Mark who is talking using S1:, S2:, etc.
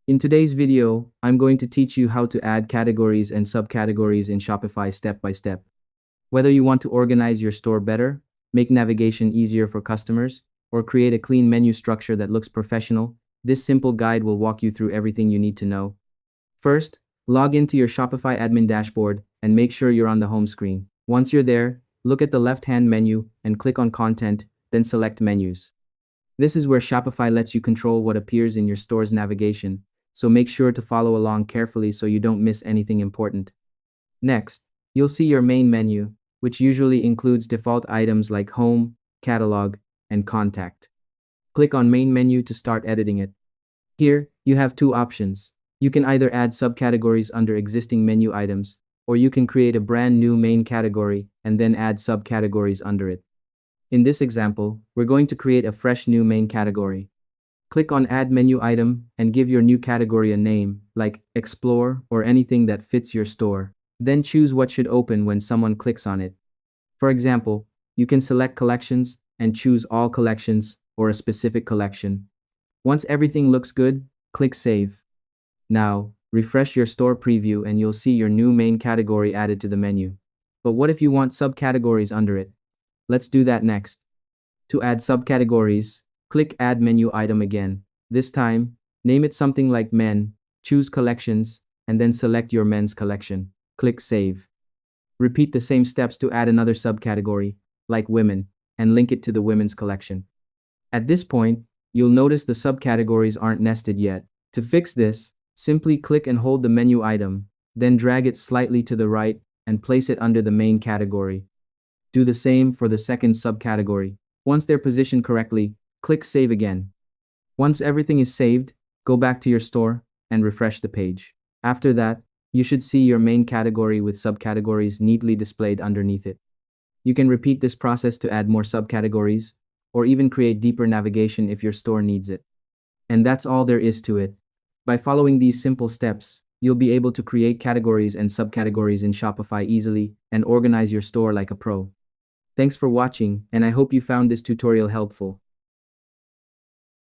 S1: In today's video, I'm going to teach you how to add categories and subcategories in Shopify step by step. Whether you want to organize your store better, make navigation easier for customers, or create a clean menu structure that looks professional, this simple guide will walk you through everything you need to know. First, log into your Shopify admin dashboard and make sure you're on the home screen. Once you're there, look at the left-hand menu and click on Content, then select Menus. This is where Shopify lets you control what appears in your store's navigation, so make sure to follow along carefully so you don't miss anything important. Next, you'll see your main menu, which usually includes default items like Home, Catalog, and Contact. Click on Main Menu to start editing it. Here, you have two options. You can either add subcategories under existing menu items, or you can create a brand new main category and then add subcategories under it. In this example, we're going to create a fresh new main category. Click on Add Menu Item and give your new category a name, like Explore or anything that fits your store. Then choose what should open when someone clicks on it. For example, you can select Collections and choose All Collections or a specific collection. Once everything looks good, click Save. Now, refresh your store preview and you'll see your new main category added to the menu. But what if you want subcategories under it? Let's do that next. To add subcategories, click Add Menu Item again. This time, name it something like Men, choose Collections, and then select your men's collection. Click Save. Repeat the same steps to add another subcategory, like Women, and link it to the women's collection. At this point, you'll notice the subcategories aren't nested yet. To fix this, simply click and hold the menu item, then drag it slightly to the right and place it under the main category. Do the same for the second subcategory. Once they're positioned correctly, click Save again. Once everything is saved, go back to your store and refresh the page. After that, you should see your main category with subcategories neatly displayed underneath it. You can repeat this process to add more subcategories, or even create deeper navigation if your store needs it. And that's all there is to it. By following these simple steps, you'll be able to create categories and subcategories in Shopify easily and organize your store like a pro. Thanks for watching, and I hope you found this tutorial helpful.